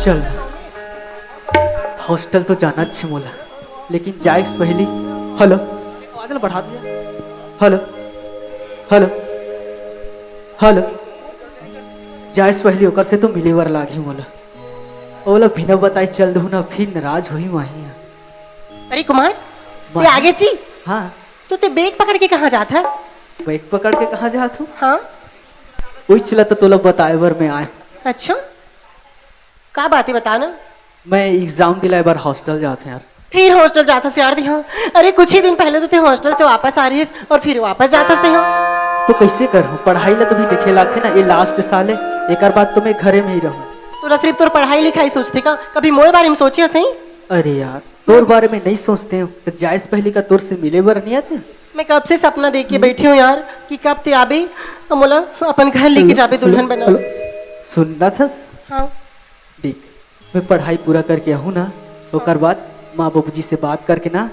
चल हॉस्टल तो जाना छे मोला, लेकिन जाए से पहले हेलो आवाज बढ़ा दिया। हेलो हेलो हेलो जाए से पहले ओकर से तो मिले वर लागी मोला। ओला बिना बताए चल दू ना, फिर नाराज होई माही। अरे कुमार ते आगे जी। हाँ तो ते बैग पकड़ के कहाँ जाता है? बैग पकड़ के कहाँ जात हूँ? हाँ वही चला तो तोला बताए बर में आए। अच्छा का बात है बताना। मैं एग्जाम दिलाए बार हॉस्टल जाते यार। फिर हॉस्टल जाता से यार दी। हाँ अरे कुछ ही दिन पहले तो ते हॉस्टल से वापस आ रही है और फिर वापस जाता से। हाँ तो कैसे करूँ? पढ़ाई ला तो भी देखे लाते ना, ये लास्ट साल है, एक बाद तो मैं घरे में ही रहूँ। तोरा सिर्फ तोर पढ़ाई लिखाई सोचते का, कभी मोर बारे में सोचे सही? अरे यार तोर बारे में नहीं सोचते हो तो जाए से पहले का तोर से मिले बर नहीं आते। मैं कब से सपना देख के बैठी हूँ यार कि कब ते आबे मोला अपन घर लेके जाबे दुल्हन बना। सुनना था। हाँ देख मैं पढ़ाई पूरा करके आहूँ ना, ओकर बाद माँ बाबू जी से बात करके ना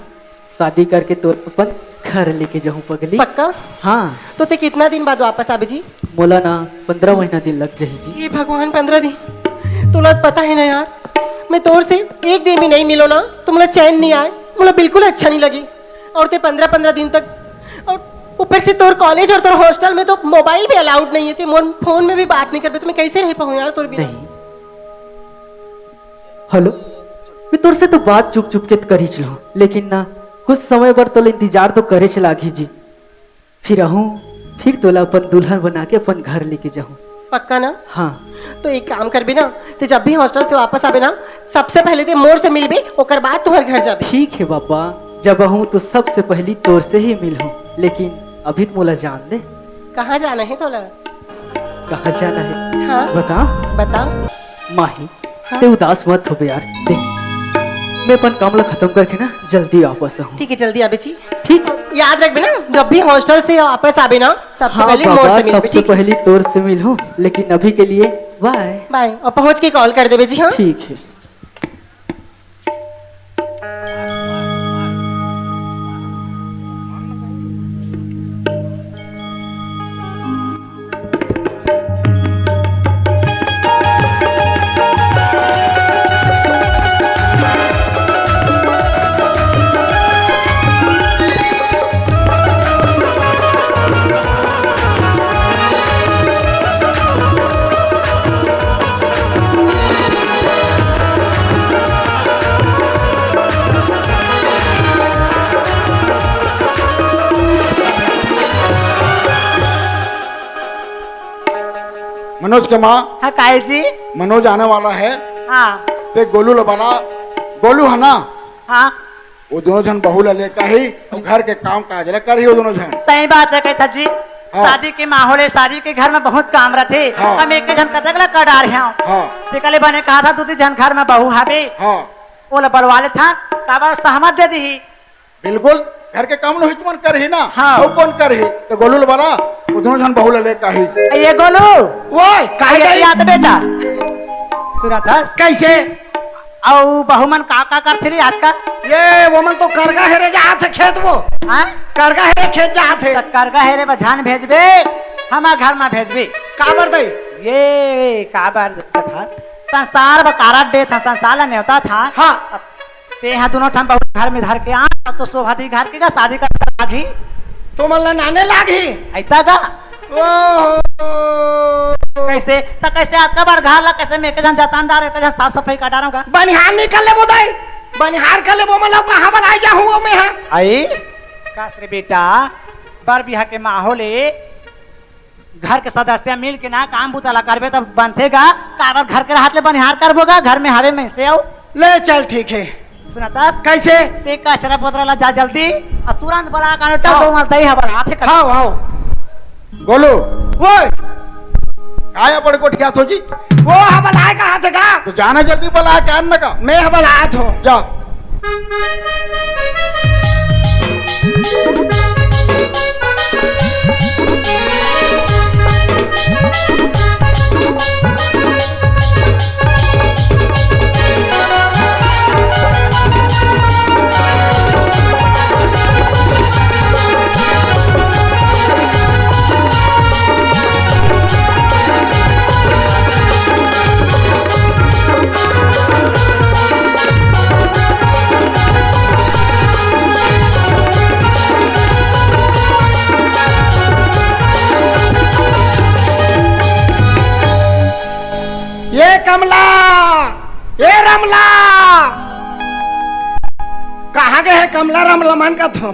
शादी करके तोर अपन घर लेके जाऊँ पगली। पक्का? हाँ तो ते कितना दिन बाद वापस आबे जी? मोला ना 15 महीना दिन लग जाही जी। ये भगवान 15 दिन तुला पता है ना यार, मैं तोर से एक दिन भी नहीं मिलो ना तो मुझे चैन नहीं आए, मुझे बिल्कुल अच्छा नहीं लगी। और ते 15 दिन तक, और ऊपर से तोर कॉलेज और तोर हॉस्टल में तो मोबाइल भी अलाउड नहीं है, ते फोन में भी बात नहीं कर पाए, तो मैं कैसे रह पाऊँ यार तोर बिना? नहीं हेलो मैं तोर से तो बात चुप चुप के कर ही चलो, लेकिन ना कुछ समय पर तो इंतजार तो करे चलागी जी। फिर आहूँ फिर तोला अपन दुल्हन बना के अपन घर लेके जाऊँ। पक्का ना? हाँ तो एक काम कर भी ना, ते जब भी हॉस्टल से वापस आबे ना सबसे पहले ते मोर से मिलबे, ओकर बाद तोहर घर जाबे। ठीक है बाबा, जब आहूँ तो सबसे पहली तोर से ही मिलूँ, लेकिन अभी तो मोला जान दे। कहाँ जाना है तोला? कहाँ जाना है? हाँ बता बता। माही हाँ? ते उदास मत हो यार, देख मैं अपन काम ला खत्म करके ना जल्दी वापस आहूँ। ठीक है जल्दी आबे जी। ठीक याद रख ना, जब भी हॉस्टल से वापस आबे ना सबसे हाँ पहले मोर बाबा, से मिलबे। सबसे ठीक है पहली तोर से मिलूँ, लेकिन अभी के लिए बाय। बाय, और पहुंच के कॉल कर देबे जी। हाँ ठीक है। मनोज के माँ। हाँ काहे जी? मनोज आने वाला है। हाँ ते गोलू लबाना, गोलू है ना, हाँ वो दोनों जन बहू ले लेकर ही और घर के काम काज ले कर ही वो दोनों जन। सही बात है कहता जी। हाँ। शादी के माहौल है, शादी के घर में बहुत काम रहते। हाँ। हम एक जन कतगला कर डाल हैं। हाँ निकले बने कहा था दूसरी जन घर में बहू हावे, हाँ वो बलवाले था काबर सहमत दे दी। बिल्कुल, घर के काम नहीं तुमन कर ही ना। हाँ। वो कौन कर ही? तो गोलू लबाना वो दोनों जन बहू ले लेकर ही। ये गोलू वो काहे याद बेटा सुना था कैसे? औ बहू मन का करते रे आज का? ये वो मन तो करगा हेरे जात है खेत, वो हाँ करगा हेरे खेत जात है। करगा हेरे बधान भेजबे, हमार घर में भेजबे। काबर दई ये काबर था संसार बकारा दे था, संसार ला नेवता था। हाँ ते यहाँ दोनों ठम बहुत घर में धर के आ तो शोभा दी घर के का शादी कर लागी तो मन ला नाने लागी ऐसा का? ओहो कैसे तो कैसे आज का बार घर ला कैसे मैं जन जतानदार एक जन साफ सफाई का डारूंगा। बनिहार निकल ले बोदाई, बनिहार कर ले वो मतलब कहाँ बनाई जाऊँ वो मैं। हाँ आई कासरे बेटा, बर बिहा के माहौल घर के सदस्य मिल के ना काम बुतला करबे तब बनतेगा। काबर घर के हाथ ले बनिहार करबोगा, घर में हवे में से आओ ले चल ठीक है। सुनाता कैसे? ते कचरा पोतरा ला जा जल्दी और तुरंत बोला कानो चल दो मल दई हबर हाथ कर। हाँ हाँ गोलू वो आया बड़े कोट क्या जी? वो हबल आए कहाँ थे का? तो जाना जल्दी बला क्या न का? मैं हबल आया था जा। कमला राम लमन का थो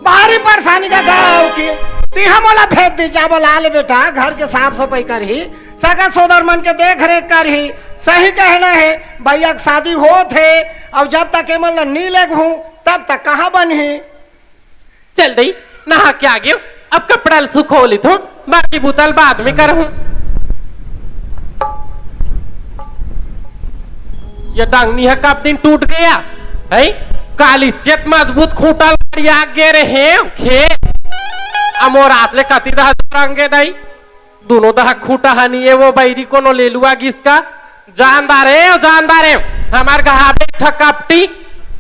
भारी परेशानी का गाँव की तिहा मोला भेज दीजा बोला ले बेटा घर के साफ सफाई कर ही सगा सोदर मन के देख रेख कर ही सही कहना है भैया की शादी हो थे अब जब तक एमन नी ले हूँ तब तक कहाँ बनी चल दई नहा के आ गयो अब कपड़ा सुखो ली थो बाकी बुतल बाद में करहूं ये डांगनी है कब दिन टूट गया है काली चेत मजबूत खूटा लड़िया गे रहे खेत अमोर आतले कति दह रंगे दई दोनों दह खूटा हनी है वो बैरी को नो ले लुआ किसका जानदार है हमार गहाबे ठकपटी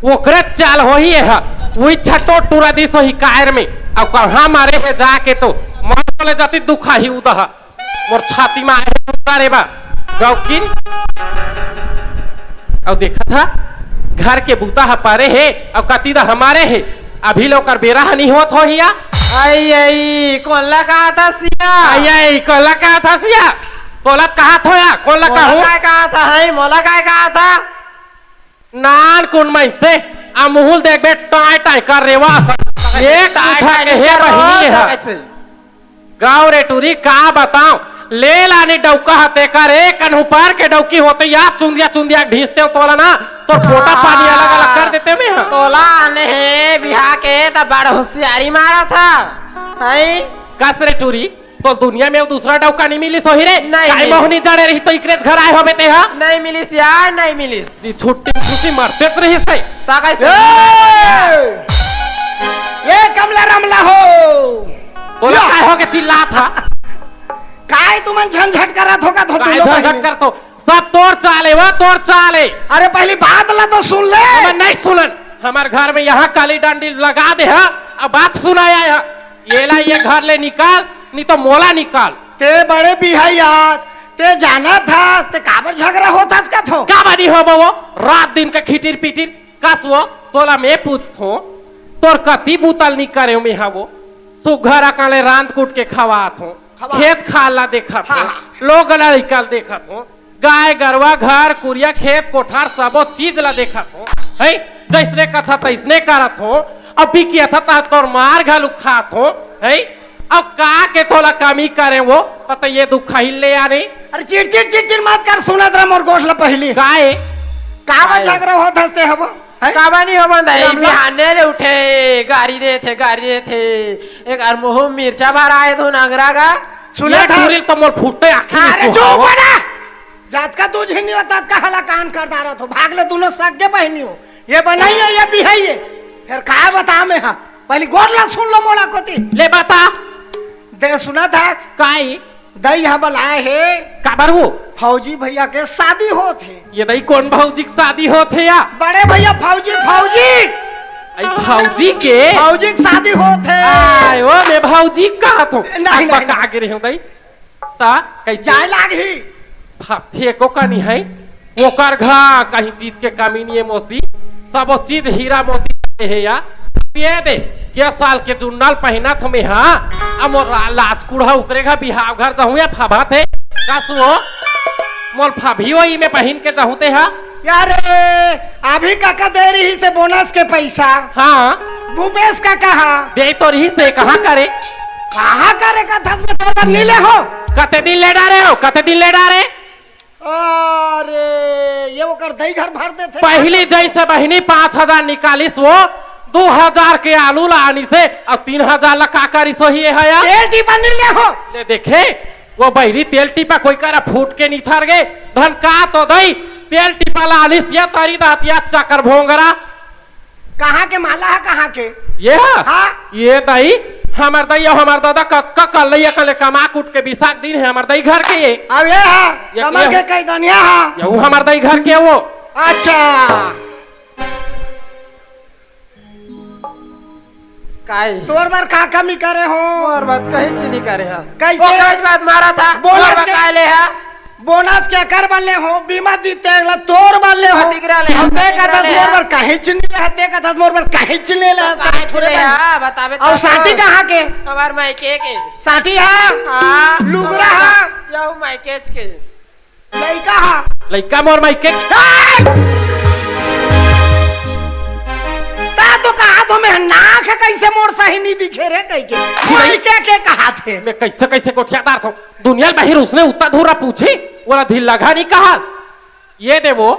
ओकरे चाल हो ही है वही छटो टूरा दी सो ही कायर में अब कहाँ मारे है जाके तो मन बोले जाती दुखा ही उदह मोर छाती में आए रे बा गौकिन अब देखा था घर के बूता हपारे है अब कतीदा हमारे है अभी लोग कर बेरा नहीं होत हो हिया आई कोल्ला कहा था सिया आई कोला कहा था सिया कोला कहा थोया कोला कहा था है मोला काय कहा था नान कुन में से अमूल देख बे टाई टाई कर रेवा एक उठा के हे रही है गाँव रे टूरी का बताऊं ले लानी डौका हते कर एक अनुपार के डौकी होते या चुंदिया ढीसते हो तोला ना तो फोटा पानी अलग अलग कर देते में तोला आने है बिहार के तब बड़ा होशियारी मारा था है कस रे टूरी तो दुनिया में दूसरा डौका नहीं मिली सोही रे नहीं मोहनी जड़े रही तो इकरे घर आए हो बेटे हा नहीं मिलिस यार नहीं मिलिस छुट्टी खुशी मरते रही से ये कमला रमला हो बोला काय हो के चिल्ला था काय तुमन झंझट करत होगा तो काय झंझट कर तो सब तोड़ चाले वो तोड़ चाले अरे पहली बात ला तो सुन ले मैं नहीं सुनन हमारे घर में यहाँ काली डंडी लगा दे हा अब बात सुनाया है ये ला ये घर ले निकाल नहीं तो मोला निकाल ते बड़े बिहाई ते जाना था ते काबर झगड़ा होता का थो क्या बनी हो वो रात दिन का खिटिर पिटिर कस वो तोला मैं पूछतो तोर कति बुतल नहीं करे में हा वो सुघर अकाले रांद कूट के खवात हो खेत खाला देखा था लोग निकल देखा था गाय गरवा घर कुरिया खेत कोठार सबो चीज ला देखा था है जैसने कथा तैसने करत हो अब भी किया था तोर मार घालू खात हो है अब का के थोड़ा कमी करे वो पता ये दुखा ही ले आ रही अरे चिड़ मत कर सुना तेरा मोर गोठला पहली गाय काबर झगड़ा होता से हबो काबानी हो बंदा बिहाने ले उठे गाड़ी दे थे एक अरमुह मिर्चा भर आए तो नगरा का सुना था तो मोर फुटे आखिर अरे चुप बना जात का दूध नहीं होता का हला कान कर दारा तो भाग ले दोनों सगे बहनी हो ये बनाई है ये बिहाई है फिर का बता मैं हां पहली गोरला सुन लो मोला कोती ले बता दे सुना था काई दई हबल आए है काबर हो फौजी भैया के शादी होते ये दई कौन भौजी की शादी होते या बड़े भैया फौजी भौजी के शादी होते आय ओ मैं भौजी कहा तो नहीं बका के रहे दई ता कैसे जाय लागी फेको का नहीं है वो कर घा कहीं चीज के कमी नहीं है मोसी सब चीज हीरा मोती है या ये दे क्या साल के जुन्नल पहना तुम्हें हाँ अब लाज कुड़ा उकरेगा बिहाव घर जाऊँ या फाभा थे कसो मोल फाभी वही में पहन के जाऊँते हाँ यार अभी काका दे रही से बोनस के पैसा हाँ भूपेश का कहा दे तो रही से कहाँ करे का दस में तोड़ नीले हो कते दिन ले डारे हो कते दिन ले डारे अरे ये वो कर दही घर भर देते पहली जैसे बहनी 5,000 निकालिस वो 2,000 के आलू लानी से अब 3,000 लगा कर सही है यार तेल टीपा नीले हो ले देखे वो बहरी तेल टीपा कोई करा फूट के नहीं थर गए धन का तो दई तेल टीपा लालिस या तारी दातिया चक्कर भोंगरा कहाँ के माला है कहाँ के ये हाँ ये दई हमार दई और हमार दादा कक्का कल लइया कले कमा कुट के विसाख दिन है हमार दई घर के ये अब ये है कमर के कई दुनिया है ये वो हमार दई घर के वो अच्छा काई तोर बार का कमी करे हो और बात कहीं चीनी करे हस कैसे आज बात मारा था बोनस के काले है बोनस क्या कर बल्ले हो बीमा दीते अगला तोर बल्ले हो दिगरा ले हम देखा था मोर बार काहे चिन्नी ले देखा था मोर बार काहे चिन्नी ले काहे चले हां बतावे और साथी कहां के हमार मायके के साथी है हां लुगरा है जाऊ मायके के लइका है लइका मोर माई के अरे तो कहा तो मैं नाक कैसे मोर सही नहीं दिखे रे कह के खोल के कहा थे मैं कैसे कैसे कोठियादार था दुनिया बाहर उसने उतना धूरा पूछी बोला ढील लगा नहीं कहा ये देवो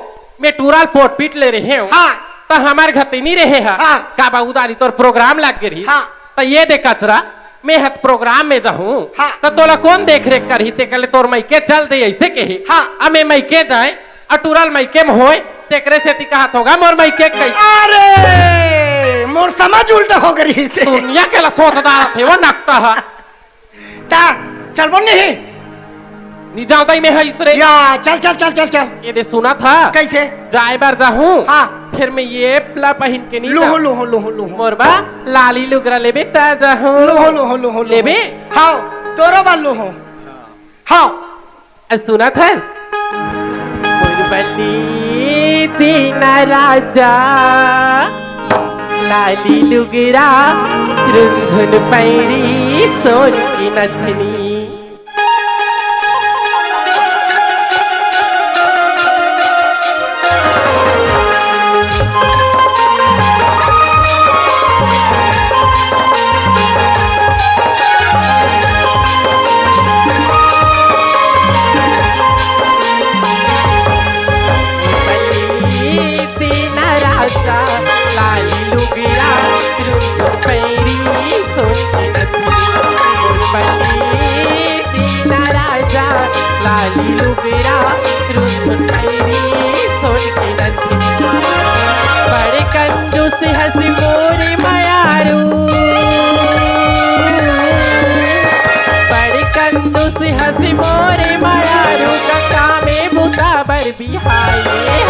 मैं टूराल पोट पीट ले रहे हूँ हाँ तो हमारे घर नहीं रहे हैं हाँ। का बाबूदारी तोर प्रोग्राम लग गई हाँ। तो ये दे कचरा मैं हत प्रोग्राम में जाऊँ हाँ। तो तोला कौन देख रेख करी ते कले तोर मैके चल दे ऐसे कही हाँ। अब मैं मैके जाए अटूरल मैके में होए तेकरे से ती कहा होगा मोर मैके कई अरे मोर समझ उल्टा हो गई से दुनिया के ला सोचदार थे वो नकता है ता चल बोल नहीं नहीं जाओ दाई मैं है इसरे या चल चल चल चल चल ये दे सुना था कैसे जाए बार जाऊँ हाँ। फिर मैं ये प्ला पहन के नहीं लोहो जाऊँ लोहो लोहो लोहो मोरबा लाली लुगरा लेबे ता जाऊँ लोहो लोहो लोहो लेबे हाँ तोरो बाल लोहो हाँ सुना था मुरबली दीना राजा लाली लुगरा रुंझुन पैरी सोन की नथनी लाली लुगरा रुंझुन पैरी सोन की नथनी बड़े कंजूस हंसी मोरे मयारू बड़े कंजूस हंसी मोरे मयारू कका में बुता बर बिहाए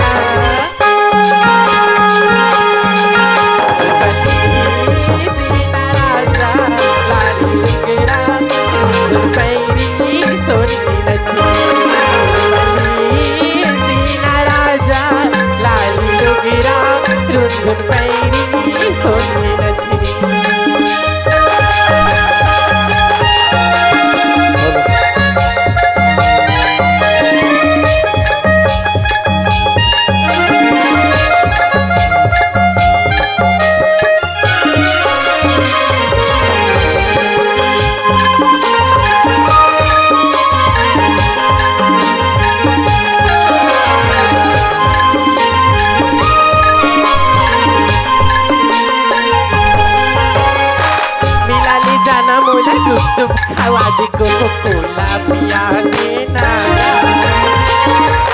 कोला पिया देना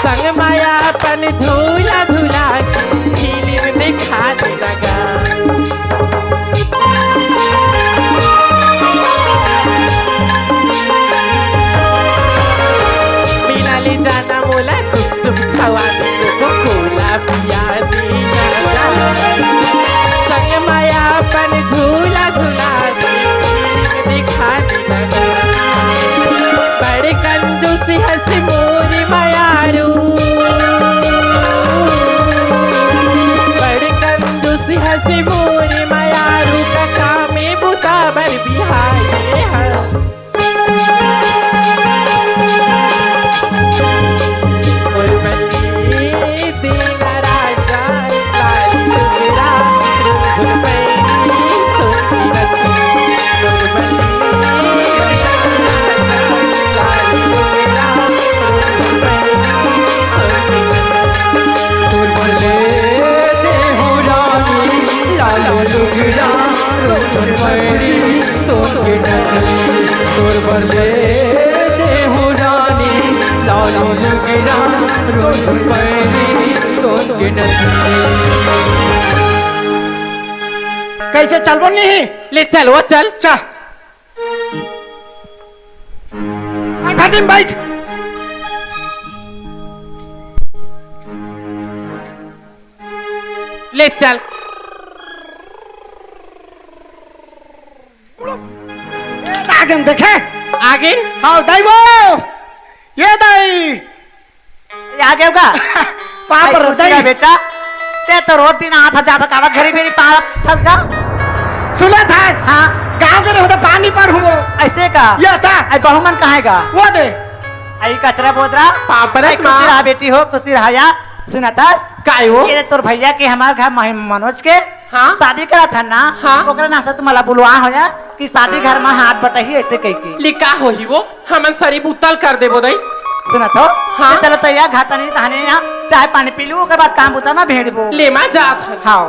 संग माया पन झूला झूला फिल्म दिखा देगा मिला ले जाना मोला गुपचुप खवा दे कोला पिया देना संग माया पन झूला झूला फिल्म दिखा देगा बड़े कंजूसी हंसी मोरी मयारू बड़े कंजूसी हंसी मोरी मयारू कका में बुता बर बिहाए दीना राजा लाली लुगरा रुंझुन पैरी सोन की नथनी कैसे चल बोल नहीं ले चल वो चल चा घाटी बैठ ले चल आगे देखे आगे हाँ दाई वो ये दाई आगे होगा पाप आई कुर्सी का बेटा ते तो रोड दिन हाथ जाता कावा घरी मेरी पार फंस गा सुना था हाँ गाँव के होता पानी पर हुआ ऐसे का ये था आई बहुमन कहेगा वो दे आई कचरा बोदरा पापरे आई कुर्सी रहा बेटी हो कुर्सी रहा या सुना था काय वो ये तोर भैया के हमार घर मनोज के हाँ? शादी करा था ना हाँ? ओकरा ना से तुम्हारा बुलवा हो या कि शादी घर में हाथ बटाई ऐसे कह के लिखा हो ही वो हमन शरीफ उतल कर देबो दई। सुना तो हाँ? चलो तैयार घाटा नहीं तहने यहाँ चाय पानी पी लूं ओकर बाद काम होता मैं भेड़बो ले मा जात हन। हाँ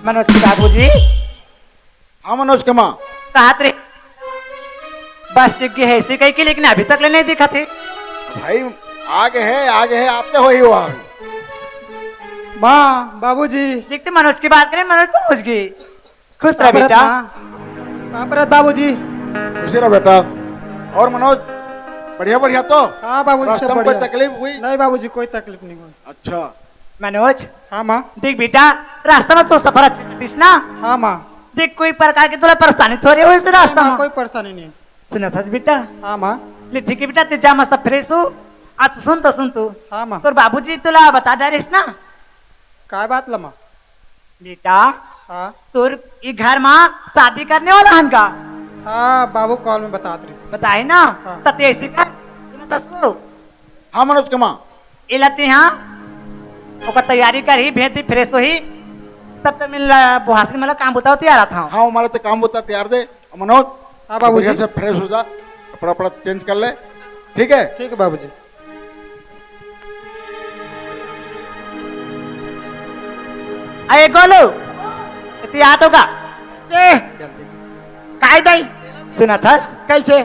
मनोज के बाबूजी हाँ मनोज के माँ कहा रे बस चुक गई है ऐसे कही की लेकिन अभी तक ले नहीं दिखा थे भाई आगे है आते हो ही वहाँ माँ बाबूजी देखते मनोज की बात करें मनोज पहुंच गई खुश रह बेटा भरत बाबूजी खुशी रहा बेटा। और मनोज बढ़िया बढ़िया तो हाँ बाबूजी रास्ते सब में कोई बढ़िया। तकलीफ हुई? नहीं बाबूजी कोई तकलीफ नहीं हुई। अच्छा मनोज हाँ माँ देख बेटा रास्ता में तो सफर अच्छा ना हाँ माँ देख कोई प्रकार की तुला परेशानी थोड़ी हो इस रास्ता माँ में कोई परेशानी नहीं है। सुना था बेटा हाँ माँ ले ठीक है बेटा ते जा मस्त फ्रेश हो आज सुन तू हाँ माँ तोर बाबूजी तुला बता दे रही ना काय बात ला माँ बेटा हाँ तोर ई घर में शादी करने वाला हन का हाँ बाबू कॉल में बता रही बताए ना हाँ। तते ऐसे कर सुना तसलो हाँ मनोज के माँ इलाते हाँ ओकर तैयारी कर ही भेज दी फ्रेश हो ही तब तक मिल बुहासी मतलब काम बताओ तैयार था हाँ हमारे तो काम होता तैयार दे मनोज हाँ बाबूजी बढ़िया से फ्रेश हो जा कपड़ा वपड़ा चेंज कर ले ठीक है। ठीक है बाबूजी अरे गोलू इतनी याद होगा काय दई सुना था कैसे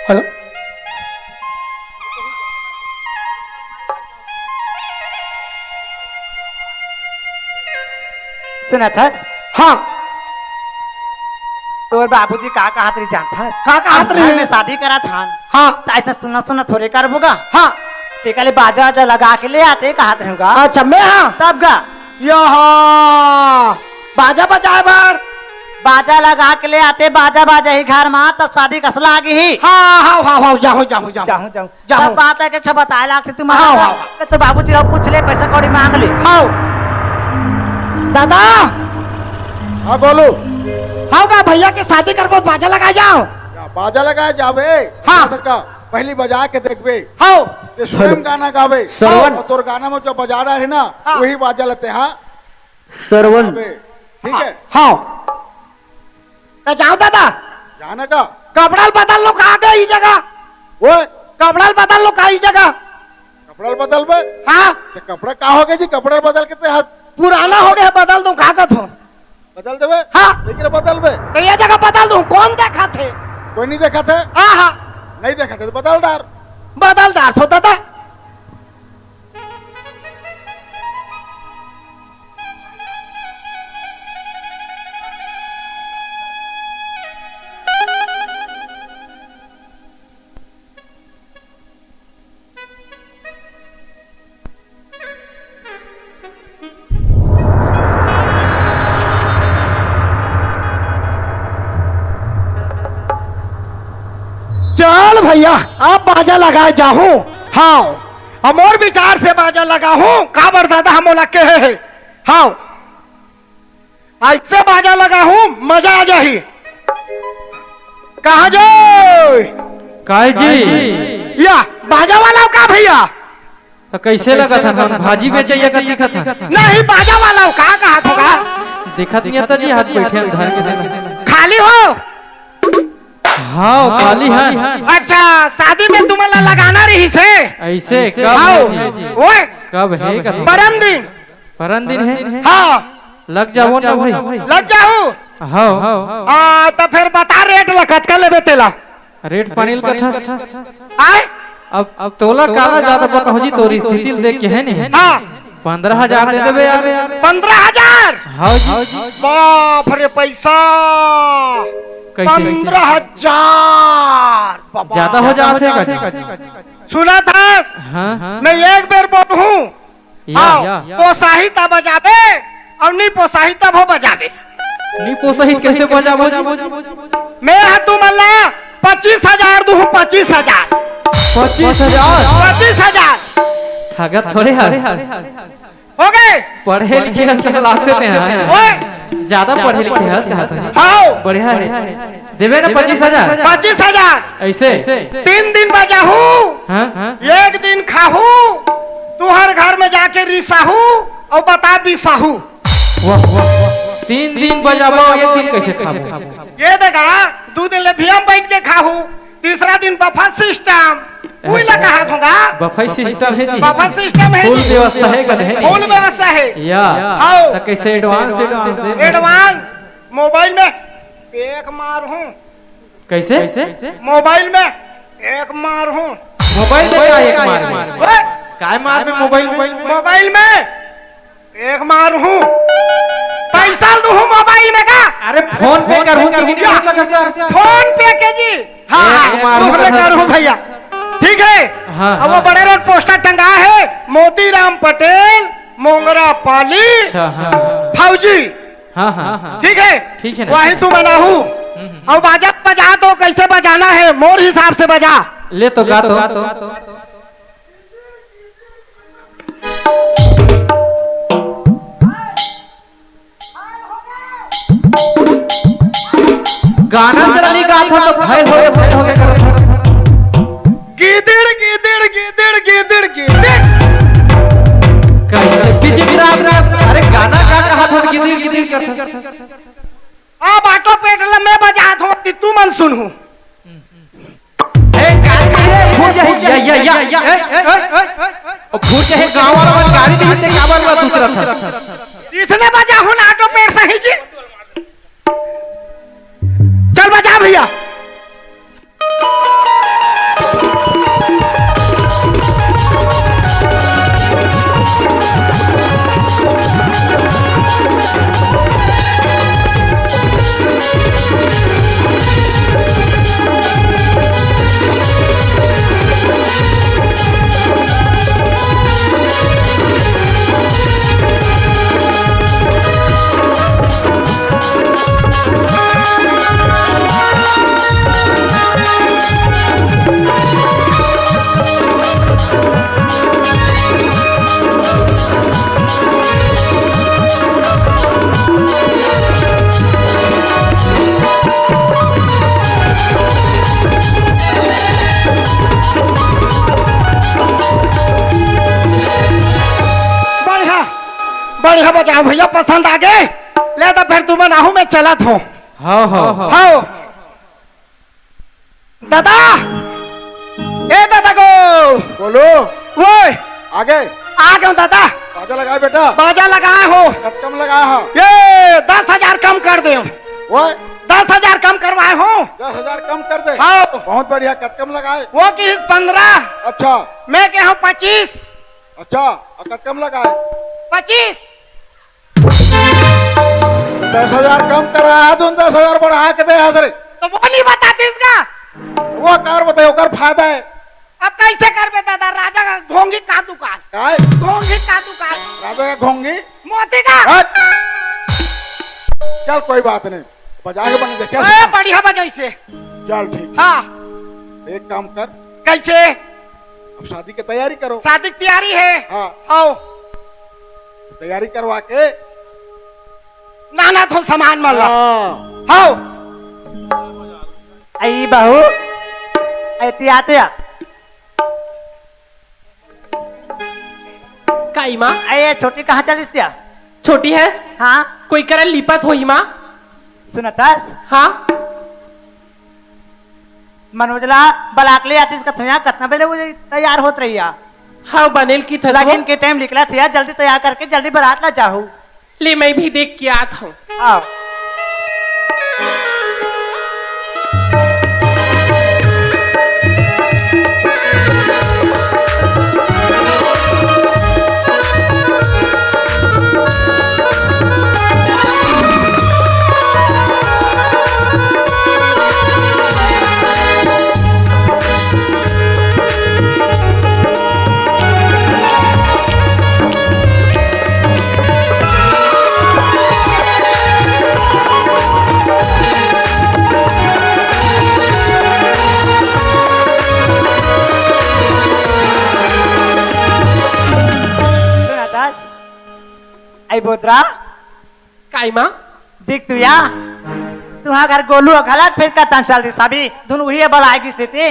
हेलो सुना था हाँ तोर बाबूजी का कहा तरी जानता का कहत रही? घर में शादी करा था हाँ तो ऐसा सुना थोड़े कर बोगा हाँ टेकले बाजा वाजा लगा के ले आते कहा होगा अच्छा मैं हाँ तब गा यहाँ बाजा बजाए बार बाजा लगा के ले आते बाजा बाजा ही घर में तब शादी कसला आगे ही हाँ हाँ हाँ हाँ जाओ जाओ जाओ जाऊं जाऊं जाऊं। सब बात है कि बताए लाख से तुम हाँ, हाँ, तो बाबूजी अब पूछ ले पैसा कौड़ी मांग ले हाँ दादा हाँ बोलो हाँ का भैया के शादी कर बहुत बाजा लगा जाओ क्या बाजा लगाया जावे हाँ। का पहली बजा के देखबे हाँ ये स्वयं गाना गावे श्रवण। और तोर गाना में जो बजा रहा है ना हाँ। वही बाजा लेते हाँ श्रवण गावे। ठीक है हाँ तो जाओ दादा जाने का कपड़ा बदल लो कहा गया इस जगह वो कपड़ा बदल लो कहा इस जगह कपड़ा बदल बे हाँ तो कपड़ा का हो गया जी कपड़ा बदल के हाथ पुराना हो गया बदल दूं कागज हो बदल देवे हाँ लेकिन बदल बे तो ये जगह बदल दूं कौन देखा थे कोई नहीं देखा था हाँ हाँ नहीं देखा था तो बदल डार बदलदार सो दादा चल भैया अब बाजा लगाए जाऊं हाँ हम और विचार से बाजा लगा हूं काबर दादा हम के है हाँ ऐसे बाजा लगा हूं मजा आ जाही कहा जो काय जी या बाजा वाला का भैया तो कैसे लगा था हम भाजी बेचैया का दिखा था नहीं बाजा वाला का कहा था दिखा नहीं था जी हाथ बैठे धर के देना खाली हो हाँ खाली है। अच्छा शादी में तुम्हें लगाना रही से ऐसे कब आओ है जी? ओए कब है परम दिन परम दिन है। हाँ लग जाओ ना भाई। लग जाऊ हाँ हाँ तो फिर बता रेट लगत का लेबे तेला रेट पानी का था। आए अब तोला काला ज्यादा पता हो जी तोरी स्थिति देख के है नहीं। हाँ 15,000 दे देबे यार। 15,000 हाँ जी। बाप रे पैसा कैसे 15,000 ज्यादा हो जाते हैं। सुना था हाँ मैं एक बेर बोलूं या पोसाही तब बजाबे और नहीं पोसाही तब हो बजाबे नहीं पोसही कैसे बजा मैं तू मल्ला 25,000 दूं 25,000 25,000 ठगत थोड़े है। हो गए पढ़े लिखे हैं क्लास से हैं ओए ज्यादा पढ़े लिखे हैं हाँ बढ़िया है देवे ना 25,000 25,000 ऐसे 3 दिन बजाहू हाँ 1 दिन खाहू तू हर घर में जाके रिसाहू और बता बिसाहू 3 दिन बजाबो 1 दिन कैसे खाबो। ये देखा 2 दिन ले भियम बैठ के खाहू तीसरा दिन बफा सिस्टम कोई लगा हाथ होगा बफे सिस्टम है जी। बफा सिस्टम है फुल व्यवस्था है कद है फुल व्यवस्था है या आओ तो कैसे एडवांस दे एडवांस मोबाइल में एक मार हूँ कैसे मोबाइल में एक मार हूँ मोबाइल में क्या एक मार ओए, काय मार में मोबाइल मोबाइल में एक मार हूँ पैसा दूँ मोबाइल में का अरे फोन पे करूं कि नहीं फोन पे के जी हाँ एक मार हूँ हाँ करूँ भैया ठीक है हाँ, अब वो बड़े रोड पोस्टर टंगा है मोतीराम पटेल मोंगरा पाली फौजी हाँ हाँ ठीक है ठीक है ना। वही तू बना हूँ और बाजा बजा तो कैसे बजाना है मोर हिसाब से बजा ले तो गा तो गाना चलानी गा था तो भय हो गया करत था। गिदिड़ गिदिड़ गिदिड़ गिदिड़ गिदिड़ कैसे पीछे गिरा अरे गाना गा कहा था गिदिर करता। अब ऑटो पेट्रोल में बजा दो कि तू मन सुनू फूट जाए गाँव वाला गाड़ी नहीं से काबर वाला दूसरा था। इसने बजा हूँ ना ऑटो पेट सही जी चल बजा भैया बढ़िया बजा भैया पसंद आ गए ले तो फिर तुम नाहू में चलत हो हाँ दादा ए दादा को बोलो वो आगे आ गए दादा बाजा लगाए बेटा बाजा लगाए हो कम लगाया हो ये 10,000 कम कर दे वो 10,000 कम करवाए हो 10,000 कम कर दे हाँ बहुत बढ़िया कम लगाए वो की 15 अच्छा मैं के हूँ 25 अच्छा कम लगाए 25 10,000 कम कराया तुम 10,000 बढ़ा के दे हजरे तो वो नहीं बताती इसका वो कार बताओ कर फायदा है अब कैसे कर बे दादा राजा का घोंगी का दुकान काय घोंगी का दुकान राजा का घोंगी मोती का हट। चल कोई बात नहीं बजा के बने देखे बढ़िया बजाई से चल ठीक हाँ एक काम कर कैसे अब शादी की तैयारी करो शादी की तैयारी है हाँ आओ तैयारी करवा के नाना तो सामान मन ला हाँ आओ आई बहू आते काई माँ अये छोटी कहाँ चली सिया छोटी है हाँ कोई करे लिपत हो ही माँ सुनतास हाँ मनोजला बलाकले आतीस का थोया कितना बजे वो तैयार होत रही है हाँ बनेल की था लगन के टाइम निकला था जल्दी तैयार करके जल्दी बारात ला जाओ ले मैं भी देख के आता हूँ आओ आई बोतरा काई माँ देख तू या तुहा घर गोलू घाला फिर का तंचाल दी साबी धुन वही बल आएगी से ते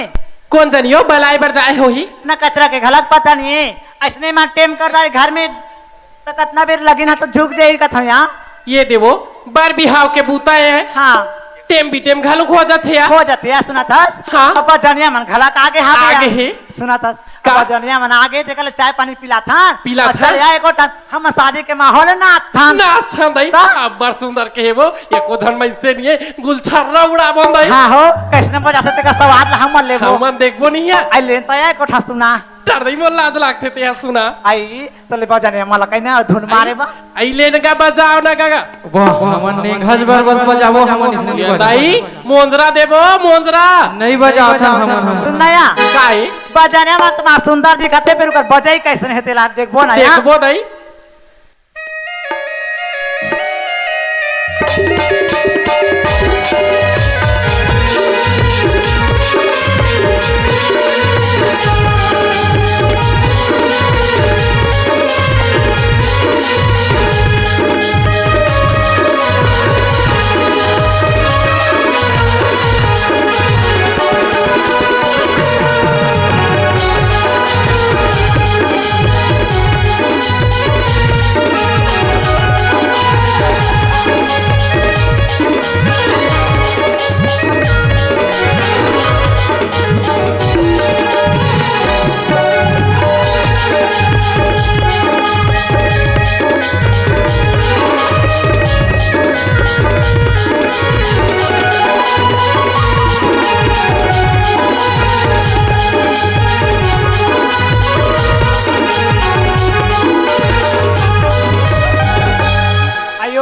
कौन जनियो बलाई बर जाए हो ही न कचरा के घलक पता नहीं है ऐसने में टेम कर रहा घर में तो कितना बेर लगी ना तो झुक जाएगी कथा यहाँ ये देवो बर बिहाव के बूता है हाँ टेम भी टेम घालुक हो जाते या हो जाती है सुना था हाँ। अब जनिया मन घलक आगे हाँ आगे ही सुना था का? अब जनिया मन आगे देखल चाय पानी पिला था पिला और था? चल आए को हम शादी के माहौल है ना था नास्ता दई अब बर सुंदर के वो एको धन में से नहीं है गुलछर्रा उड़ा बंद है हाँ हो कैसे बजा से तेरा सवाद ला हम ले वो हम देखबो नहीं है आई लेन तो को ठा सुना डर दई मोर लाज लागते ते सुना आई तो ले बजाने मला कहीं ना धुन मारे बा आई लेन का बजाओ ना काका वाह हमन ने घजबर बस बजावो हमन इसने नहीं दाई मोंजरा देबो मोंजरा नहीं बजा था हमन सुन नया काई बजाने में तुम सुंदर दिखते फिर उकर बजाई कैसे है तेला देखबो ना या देखबो दाई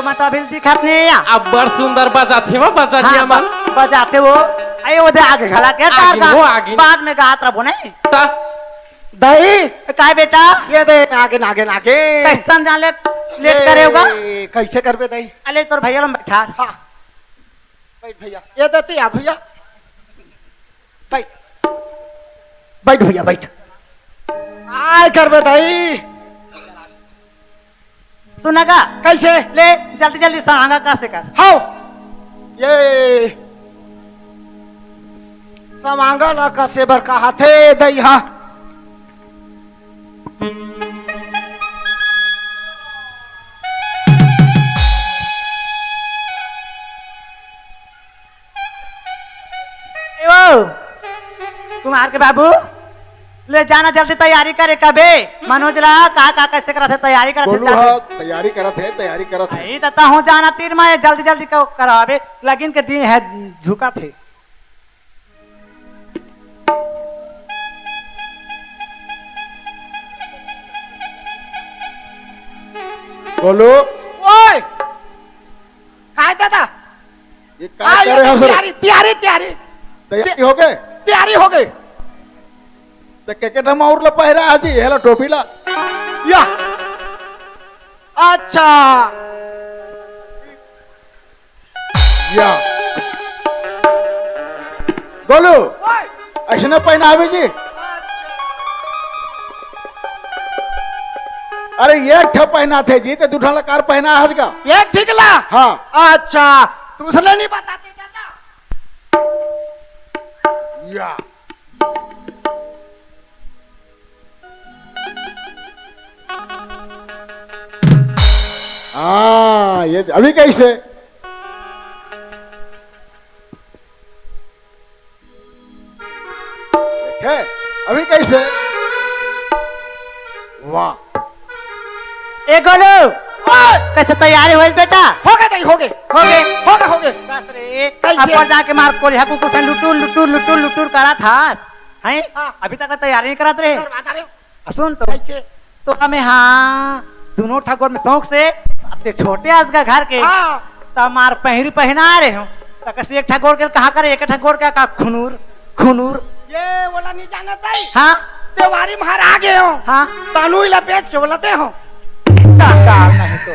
मत अभी दिखत नहीं या अब बर सुंदर बजाते हो बजा दिया मन बजाते वो आई वो दे आगे घला के आगे वो आगे। बाद में गात रहो नहीं ता दही काय बेटा ये दे आगे नागे नागे कैसन जान ले लेट करे होगा कैसे करबे दही अले तोर भैया लोग बैठा हाँ बैठ भैया ये देती आ भैया बैठ बैठ भैया बैठ आय करबे दही सुनगा कैसे ले जल्दी जल्दी सांगा कैसे कर हाउ ये समांगा ला कसे बर कहा थे दही हाँ कुमार के बाबू ले जाना जल्दी तैयारी करे कबे मनोज ला का कैसे करा थे तैयारी करा बोलू हाँ तैयारी करत है तैयारी करत है आई तता हो जाना तीर में जल्दी जल्दी को करावे लेकिन के दिन है झुका थे बोलू ओए काय दादा ये काय कर रहे हो सर तैयारी तैयारी तैयारी तैयारी हो गए तैयारी हो गई तो के नम और पहिरा हाजी हेला टोपीला या अच्छा या बोलू ओए ऐसे पहना आवे जी अरे ये ठप पहना थे जी तो दूठा कार पहना हज का ये ठीक ला हाँ अच्छा दूसरे नहीं बताते दादा या हाँ ये अभी कैसे कैसे? वाह, ए गोलू कैसे तैयारी हुई बेटा? हो गए दई, हो गए, हो गए हो गए, हो गए। बस रे कैसे? अपन जाके मार कोलिया कुकुर से लुटूर लुटूर लुटूर लुटूर करा था हैं? हाँ। अभी तक तैयारी नहीं करात रहे। बता रहे हो सुन तो कैसे? तो हमें हाँ दोनों ठाकुर में शौक से अपने छोटे आज का घर के हाँ तमार पहरी पहना रहे हो तो कैसे एक ठाकुर के कहा करे एक ठाकुर क्या का खुनूर खुनूर ये बोला नहीं जाना ताई, हाँ देवारी मार आ गए हो, हाँ तानू इला बेच के बोलते हो। चाल नहीं तो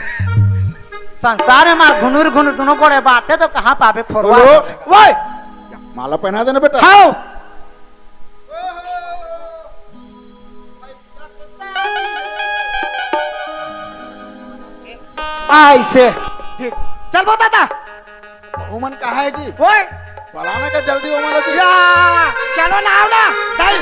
संसार में मार घुनूर घुनूर दोनों कोड़े बाटे तो कहाँ पावे फोरवा बोलो। वो माला पहना देना बेटा। खाओ ऐसे ठीक, चल बता था उमन कहा है कि वो फलाना का जल्दी उमन है या चलो ना आओ ना ताई।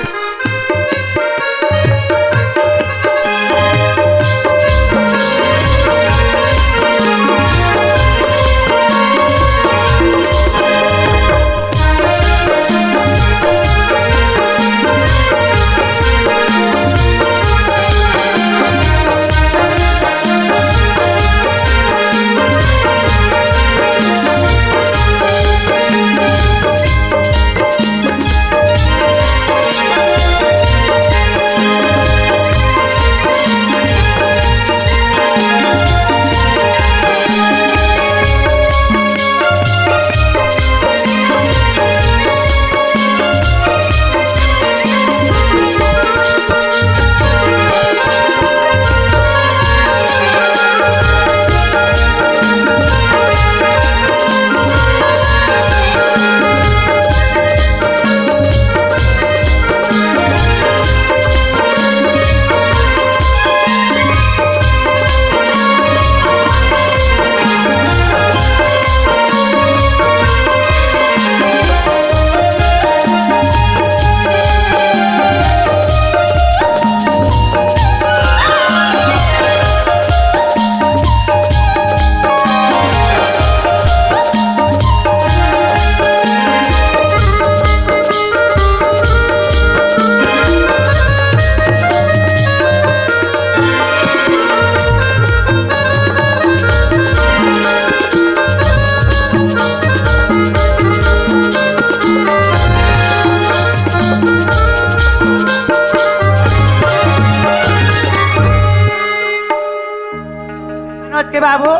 मनोज के बाबू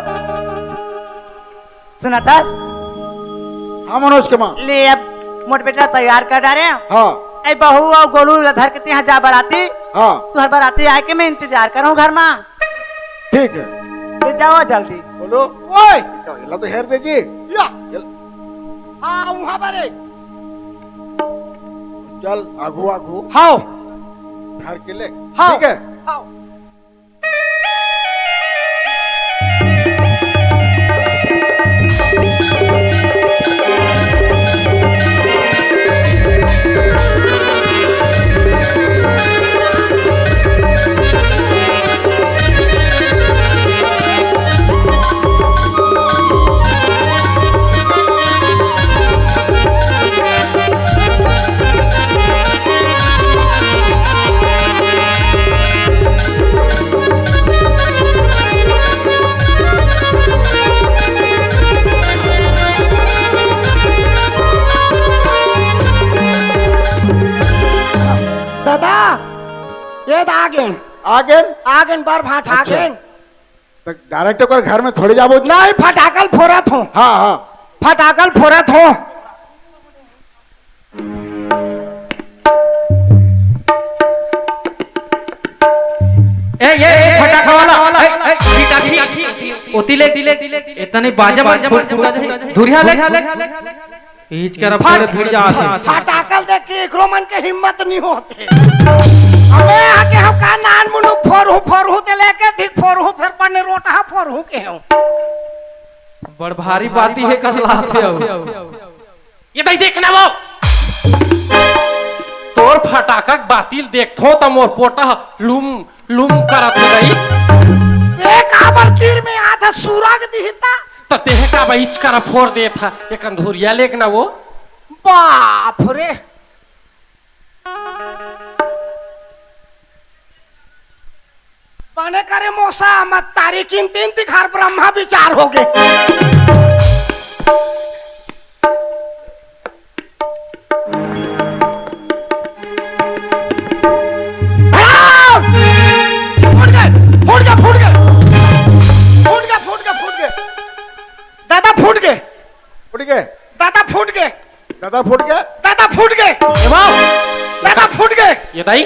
सुना था हाँ मनोज के माँ। ले अब मोट बेटा तैयार कर डाले हाँ ऐ बहू और गोलू धर के यहाँ जा बराती हाँ तू हर बराती आके मैं इंतजार करूँ घर में ठीक है। ले जाओ जल्दी बोलो ओए चलो तो हेर दीजिए। या हाँ वहाँ पर है। चल आगू आगू हाँ घर के ले। हाँ। ठीक है। हाँ दादा ये तो आगे आगे बार भाट अच्छा। आगे तो डायरेक्ट कर घर में थोड़ी जाबो। नहीं फटाकल फोरत हो, हाँ हाँ फटाकल फोरत हो। ए फटाका वाला ओतिले इतने बाजा धुरिया ले ईच कर फोड़े धुर जा फटाकल देख के एकरो मन के हिम्मत नहीं होते। हमें आके हम का नान मुनु फोरहू ते लेके ठीक फोरहू फिर पन्ने रोटा फोरहू के हूं। बड़ भारी बाती है कसला से ये भाई देखना वो तोर फटाका बातिल देखथो त मोर पोटा लुम लुम करत रही एक आबर कीर में आधा सूरग दिहता त तेहे का बहिच कर फोड़ दे था एक अंधुरिया लेक ना वो बाप रे। बने करे मोसा मत तारीखिन तीन तिखार ब्रह्मा विचार हो गए। दादा फूट गए। फूट गए। दादा फूट गए। दादा फूट गए। दादा फूट गए। दादा फूट गए। ये दाई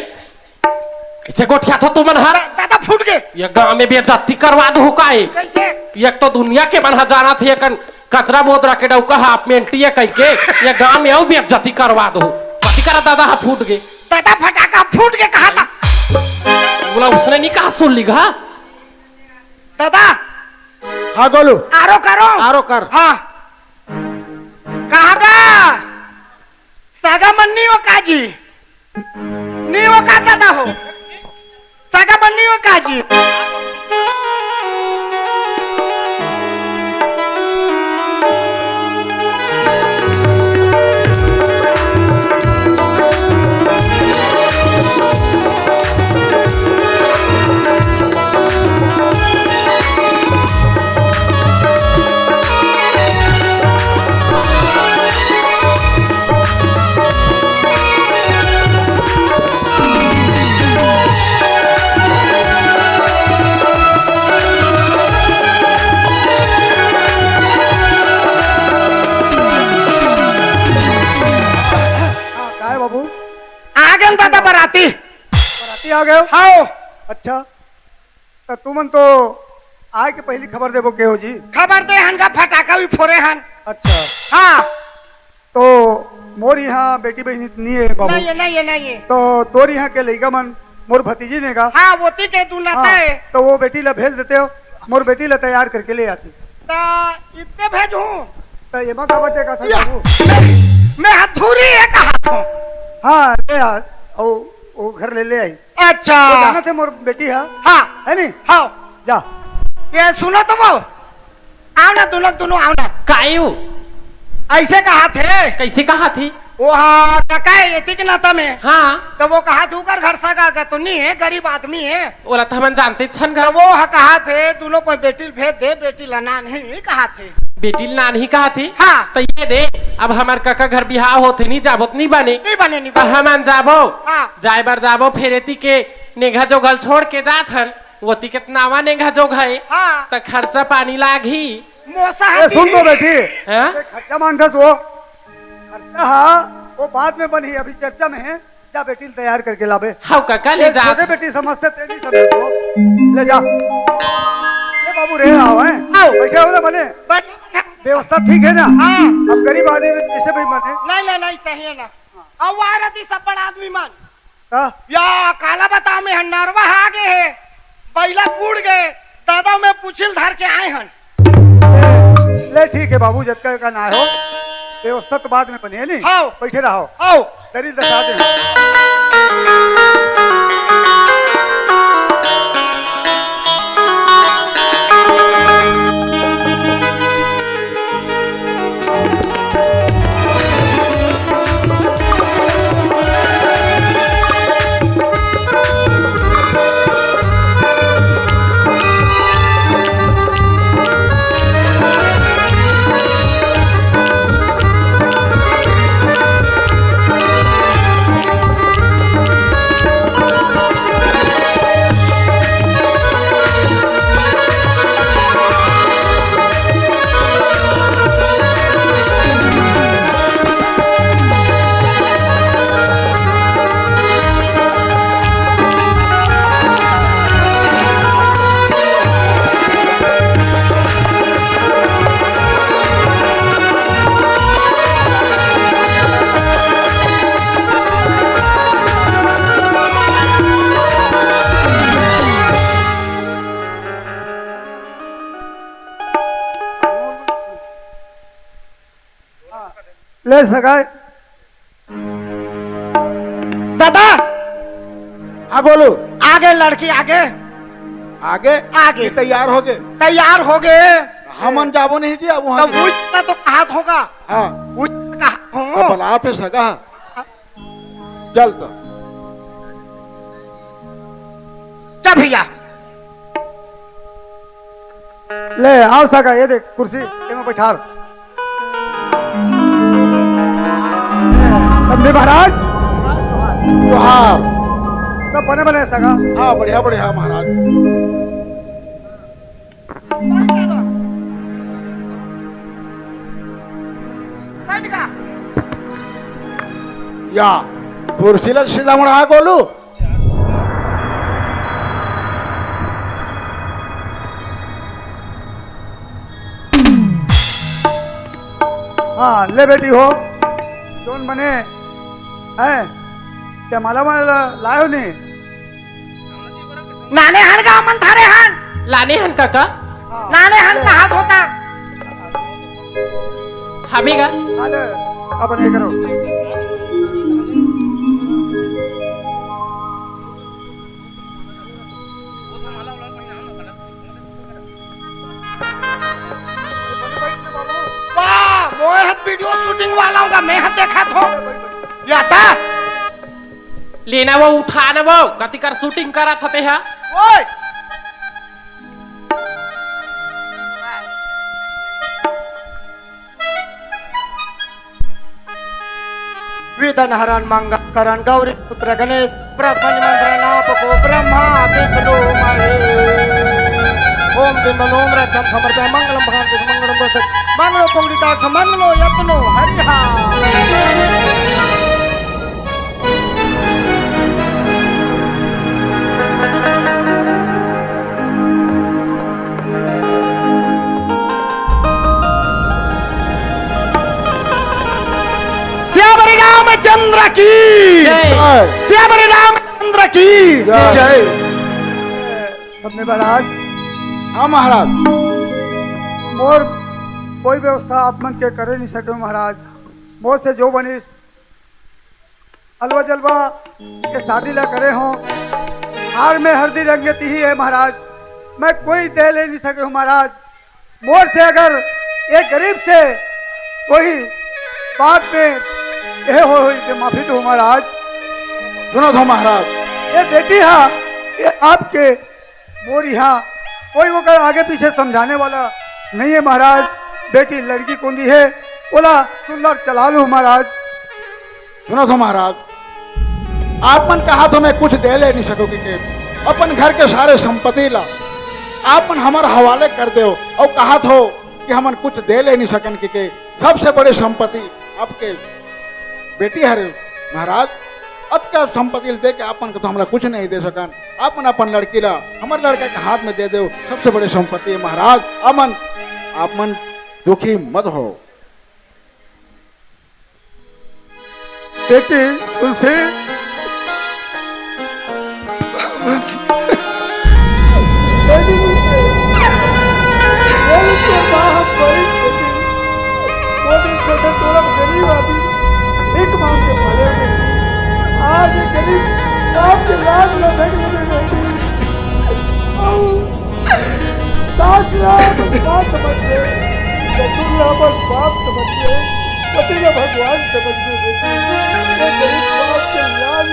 कैसे गोठिया तो तुम हर दादा फूट गए। ये गांव में बेइज्जती करवा दो का कैसे? एक तो दुनिया के बनहा जाना थे कन कचरा बोत रखे डौका हाफ मेंटी है कह के ये गांव में और बेइज्जती करवा दो पति करा दादा हाथ फूट गए। दादा फटाका फूट के कहा था। बोला उसने नहीं कहा सुन लिखा। दादा हाँ गोलू आरो करो। आरो कर। हाँ कहा गा सागा मन्नी हो काजी नहीं हो का दादा हो सागा मन्नी हो काजी। बाबू आ गए दादा बराती। बराती आ गए। हाँ अच्छा तो तुमन तो आए के पहली खबर देबो के हो जी। खबर दे हन का फटाका भी फोड़े हन। अच्छा हाँ तो मोर यहाँ बेटी बहनी नहीं है बाबू। नहीं तो तोर यहाँ के लड़का मन मोर भतीजी ने का। हाँ वो के तू हाँ, नता है तो वो बेटी ला भेज देते हो मोर बेटी ला तैयार करके ले आती। तो इतने भेजूं तो ये मत खबर का था बाबू। मैं हथुरी है कहा हूँ। हाँ ले यार वो घर ले आई। अच्छा तो जाना थे मोर बेटी है। हाँ है नहीं हाँ जा। ये सुनो तो वो आओ ना दोनों आओ ना। कायू ऐसे कहा थे। कैसे कहा थी वो हाँ काका है ये के नाता में। हाँ तो वो कहा तू कर घर सगा तो नहीं है गरीब आदमी है। बोला था हम जानते छन तो घर वो कहा थे दोनों को बेटी भेज दे बेटी लाना नहीं कहा थे। बेटी नान ही कहा थी। हाँ तो ये दे अब हमार काका घर बिहार होते नहीं जाबत नहीं बने नहीं बने नहीं तो बने। हम जाबो हाँ जाए बार जाबो फेरेती के नेघा जोगल छोड़ के जात हन वो तिकत नावा नेघा जोग है हाँ तो खर्चा पानी लागी मोसा ए, सुन तो बेटी हाँ? ये खर्चा मांगस वो खर्चा हाँ वो बाद में बनी अभी चर्चा में है। जा बेटी तैयार करके लाबे। हाउ काका ले ये जा छोटे बेटी समझते तेजी समझ को ले जा। ले बाबू रे आओ हैं आओ। बैठे हो ना भले व्यवस्था ठीक है ना। हाँ अब गरीब आदमी किसे भी मने नहीं सही है ना। अब आ रही सब बड़ा आदमी मान का या काला बता में नरवा आगे है बैला बूढ़ गए दादा में पूछिल धर के आए हन। ले ठीक है बाबू जब का ना हो व्यवस्था तो बाद में बनी है नहीं। आओ। बैठे रहो आओ दरी दशा दे। ले सगाए दादा हाँ बोलो आगे लड़की आगे आगे आगे। ये तैयार हो गए। तैयार हो गए हमन जाबो नहीं जी अब वहाँ तब पूछता तो कहा होगा हाँ पूछ कहा तो हो। बना थे सगा चल तो चल भैया ले आओ सगा, ये देख कुर्सी ये में बैठा समझे महाराज। जोहार। सब बने बने सगा। हाँ बढ़िया बढ़िया महाराज। या कुर्सीला सीधा म्हणून हा गोलू। हाँ ले बेटी हो दोन बने हैं त्या मला लायो नहीं नाने हन का मन थारे हन। लाने हन काका नाने हन का हाथ होता। हमी का आले अपन ये करो। वाह मोहत वीडियो शूटिंग वाला का मैं हाथ देखा था। या था लेना वो उठाना वो कतिकर शूटिंग करा था ते हा ओए वेदन हरण मंगल करण गौरी पुत्र गणेश ब्रह्मण मंत्र नापको ब्रह्मा विष्णु महेश ओम बिंबनोम रक्षम समर्पय मंगलम भगवान मंगलम बसत मंगलो पंडिताक्ष मंगलो यत्नो हरिहा। श्यामरी रामचंद्र की जय। श्यामरी रामचंद्र की जय। सबने महाराज हाँ महाराज। मोर कोई व्यवस्था आप मन के करे नहीं सके महाराज। मोर से जो बनिस अलवा जलवा के शादी ला करे हो हार में हरदी रंगती ही है महाराज। मैं कोई दे ले नहीं सके हूँ महाराज। मोर से अगर एक गरीब से कोई बात में यह हो तो माफी दो महाराज। सुनो तो महाराज ये बेटी हाँ ये आपके मोर यहाँ कोई वो कर आगे पीछे समझाने वाला नहीं है महाराज। बेटी लड़की कौन है बोला सुंदर चला लो महाराज। सुनो तो महाराज आप मन कहा तो मैं कुछ दे ले नहीं सकोगे के अपन घर के सारे संपत्ति ला आप मन हमारे हवाले कर दो और कहा तो कि हमन कुछ दे ले नहीं सकन के सबसे बड़ी संपत्ति आपके बेटी हरे महाराज। अब क्या संपत्ति दे के आपन को तो हमरा कुछ नहीं दे सकन। आपन अपन लड़की ला हमारे लड़का के हाथ में दे दो सबसे बड़ी संपत्ति है महाराज। अमन आप मन दुखी मत हो। बेटी तुलसी गरीब आदमी एक मां के पाले में आज गरीब आपके लाज लटक लगे सास समझते चतुर्ला बस बाप समझते पति का भगवान समझते गरीब बाप के लाज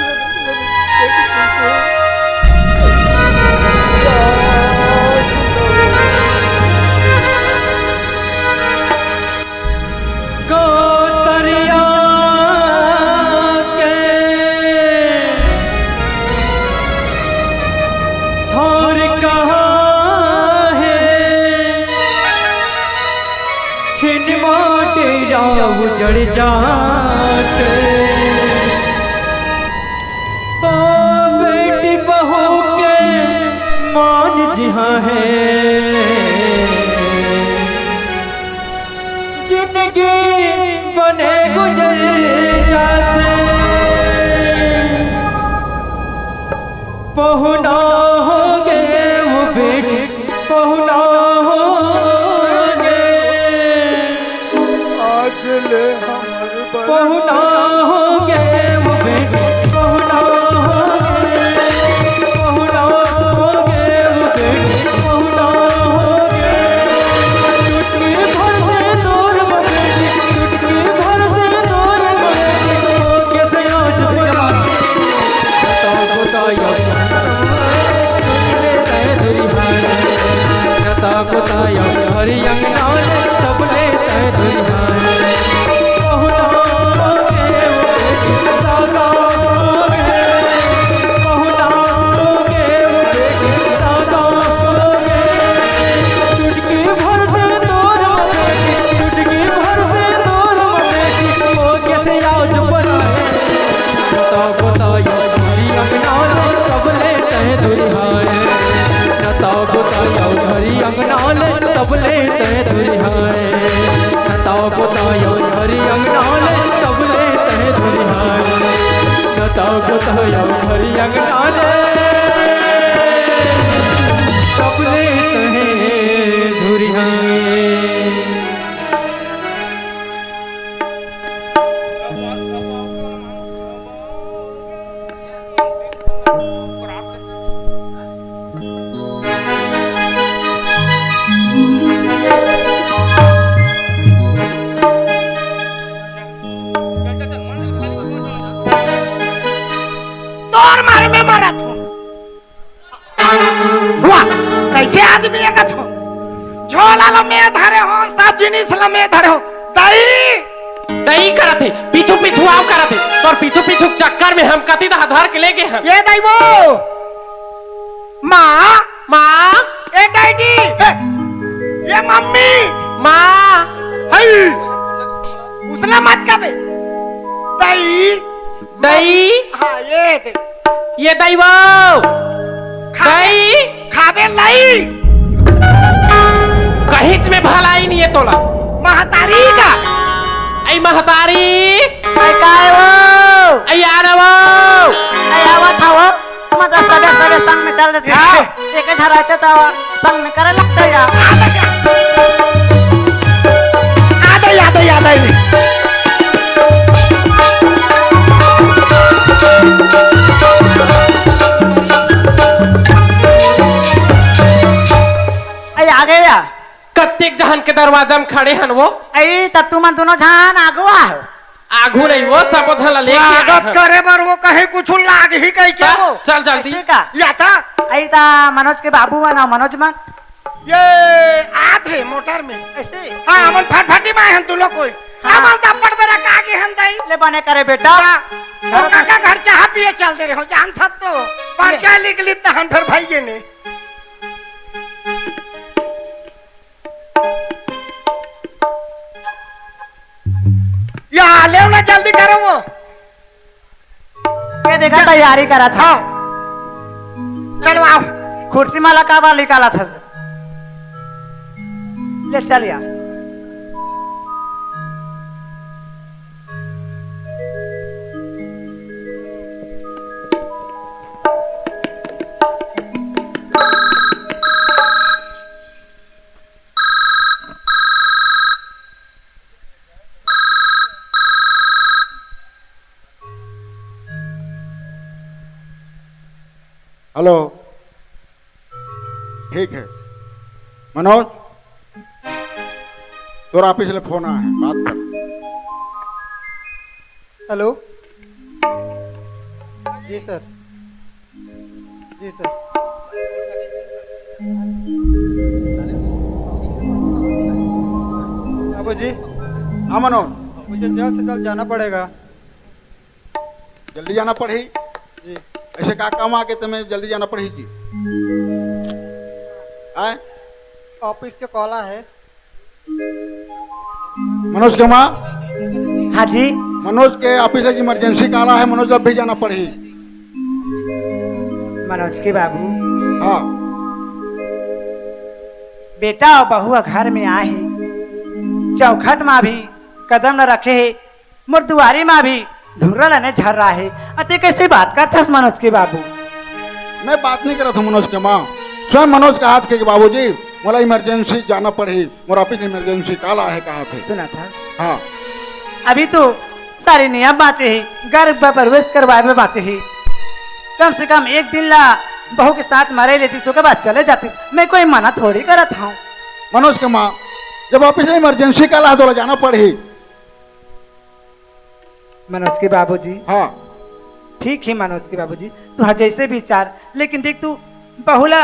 उजड़ जाते बेटी बहू के मान जिहा है जिंदगी बने गुजर जाते पहुना हो गए वो बेटी पहुना पहुना हो गए वो बेटी पहुना हो गए पहुना हो गए वो बेटी पहुना हो गए चुटकी भर से दूर वो बेटी चुटकी भर से दूर वो बेटी हो कैसे आज जमाने बताओ बताओ बतायो घरी अंगनाले सबले तहे धुरिहारे बतायो घरी अंगनाले सबले तहे धुरिहारे। तोर मारे में मरा तू वाह कैसे आदमी है तू झोला लो में धरे हो सब जिनिस लो में धरे हो दही दही करत है पीछू पीछू आओ करत है तोर पीछू पीछू चक्कर में हम कति दा धर के लेके हम ये दही वो माँ माँ ए डैडी ये मम्मी माँ हई उतना मत कबे दही दही हाँ ये दे ये दही वो दही खाबे लाई कहीं में भलाई नहीं है तोला महतारी का ऐ महतारी काय काय वो ऐ यार वो काय आवत हवं मग सगळ्या सगळ्या संग में चल देते हाँ। एक झरायचं तर संग में करायला लागतं या याद आई आई आ गए या कत्तेक जहान के दरवाजा में खड़े हन वो आई तब तुम दोनों जान आगो आओ आगू नहीं वो सब झला लेके आए स्वागत हन। करे बर वो कहे कुछ लाग ही कही क्या वो चल जल्दी ठीक है या था आई ता मनोज के बाबू बना मनोज मन ये आधे मोटर में ऐसे हाँ अमन फटफटी में हैं तू लोग कोई हाँ। अमन तपड़ बेरा कागे हैं दई ले बने करे बेटा तो काका घर चाह पिए चल दे रहे हो जान था तो पर्चा लिख ली तो हम फिर भाई ने या ले ना जल्दी करो वो ये देखा तैयारी करा था हाँ चलो आओ कुर्सी माला का बाल निकाला था ले चल या हेलो ठीक है मनोज तोरा ऑफिस ले फोन आया है बात कर हेलो जी सर जी सर बाबू जी हाँ मनोज मुझे जल्द से जल्द जाना पड़ेगा जल्दी जाना पड़ी जी ऐसे का काम आके तुम्हें जल्दी जाना पड़ेगी आए ऑफिस के कॉला है मनोज के माँ हाँ जी मनोज के ऑफिस से इमरजेंसी का रहा है मनोज अब भी जाना पड़ेगी मनोज के बाबू हाँ बेटा और बहुआ घर में आए चौखट में भी कदम न रखे है मुर्दुआरी में भी धुर्रा लेने झर रहा है अते कैसे बात करता मनोज के बाबू मैं बात नहीं कर रहा था मनोज के माँ स्वयं मनोज का हाथ के बाबूजी मोला इमरजेंसी जाना पड़ी मोर ऑफिस इमरजेंसी काला है कहा थे सुना था हाँ अभी तो सारे नियम बांटे ही घर पर प्रवेश करवाए में बांटे ही कम से कम एक दिन ला बहू के साथ मरे लेती सो के बाद चले जाती मैं कोई मना थोड़ी करत हूँ मनोज के माँ जब ऑफिस में इमरजेंसी काला है तो जाना पड़ी मनोज के बाबूजी हाँ ठीक है मनोज के बाबूजी तू हाँ जैसे विचार लेकिन देख तू बहुला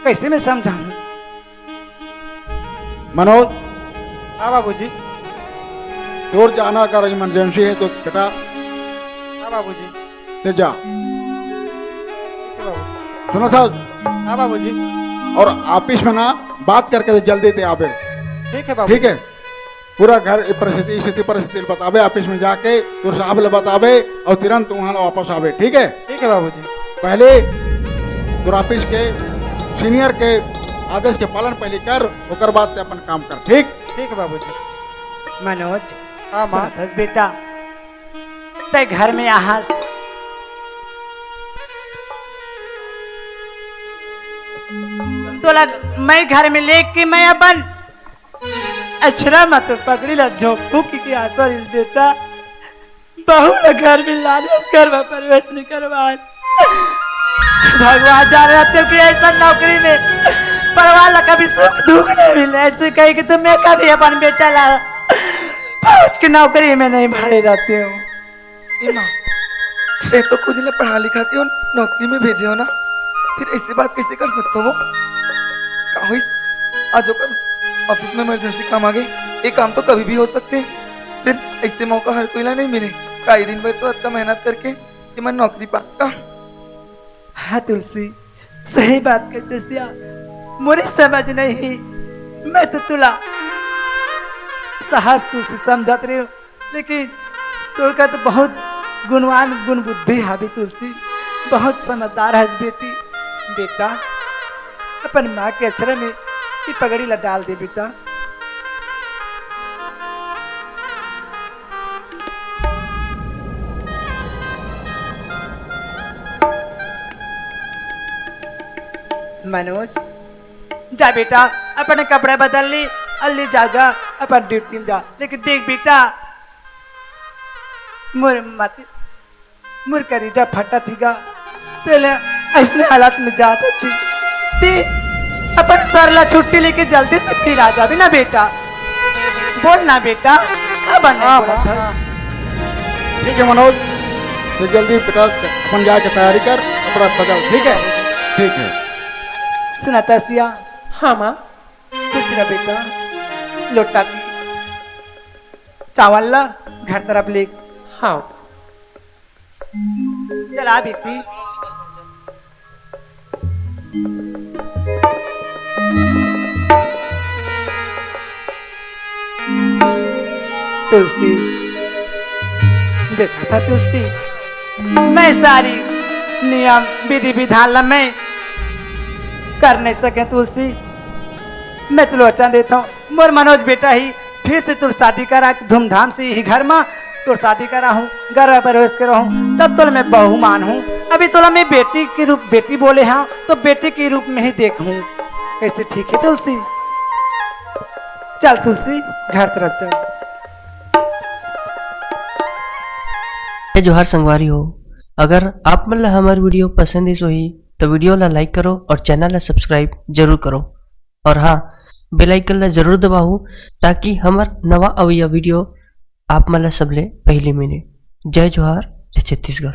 कैसे मैं समझाऊं मनोज हाँ बाबू जी दूर जाना अगर इमरजेंसी है तो बेटा हाँ बाबू जी ते जा ठीक है बाबू सुनो था हाँ बाबू जी और ऑफिस में ना बात करके जल्दी ते आवे ठीक है बाबू ठीक है पूरा घर परिस्थिति स्थिति परिस्थिति बतावे ऑफिस में जाके तो साहब ले बतावे और तुरंत वहाँ वापस आवे ठीक है ठीक है बाबू जी पहले तो ऑफिस के सीनियर के आदेश के पालन पहले कर ओकर बाद से अपन काम कर ठीक ठीक है बाबू जी मनोज हाँ माँ सुनतस बेटा ते घर में आहस तोला मैं घर में लेके मैं अपन अछरा मत पकड़ी ला झोंकू की आसर इस बेटा बहू ने घर में लाने घर में प्रवेश नहीं करवाए भगवान जा रहे थे कि ऐसा नौकरी में परिवार ला कभी सुख दुख नहीं मिले ऐसे कही कि तुम्हें कभी अपन बेटा ला फौज की नौकरी में नहीं भरे रहते हो माँ ये तो खुद ही ने पढ़ा लिखा के नौकरी में भेजे हो ना फिर ऐसी बात कैसे कर सकते हो कहो आज होकर ऑफिस में इमरजेंसी काम आ गई ये काम तो कभी भी हो सकते हैं फिर ऐसे मौका हर कोई ला नहीं मिले कई दिन भर तो अच्छा मेहनत करके कि मैं नौकरी पाऊंगा। हाँ तुलसी सही बात कहते सिया मुझे समझ नहीं मैं तो तुला साहस तुलसी समझत रही हूँ लेकिन तुलका तो बहुत गुणवान गुण बुद्धि है भी तुलसी बहुत समझदार है बेटी बेटा अपन माँ के अक्षर में ये पगड़ी ला डाल दे बेटा मनोज जा बेटा अपने कपड़े बदल ली अल्ली जागा अपन ड्यूटी में जा लेकिन देख बेटा मुर मत मुर करी जा फटा थीगा पहले ऐसे हालात में जाता थी ते अपन सरला छुट्टी लेके जल्दी से फिर आ जा भी ना बेटा बोल ना बेटा अब ठीक है मनोज तो जल्दी बेटा अपन जाके तैयारी कर कपड़ा बदल ठीक है सुनाता सिया हाँ माँ खुश रह बेटा लोटा की चावल ला घर तरफ ले हाँ चला बेटी तुलसी देखा था तुलसी मैं सारी नियम विधि विधान ला मैं कर नहीं सके तुलसी मैं तो वचन देता हूँ मोर मनोज बेटा ही फिर से तुर शादी करा धूमधाम से ही घर में तुर शादी करा हूँ घर में प्रवेश करा हूँ तब तो मैं बहू मान हूँ अभी तो मैं बेटी के रूप बेटी बोले हाँ तो बेटे के रूप में ही देखूँ कैसे ठीक है तुलसी चल तुलसी घर तरफ चल जोहार संगवारी हो अगर आप मतलब हमारी वीडियो पसंद ही सोही तो वीडियो ला लाइक करो और चैनल ला सब्सक्राइब जरूर करो और हाँ बेल आइकन ला जरूर दबाओ ताकि हमार नवा अवैया वीडियो आप मतलब सबले पहले मिले। जय जोहार जय छत्तीसगढ़।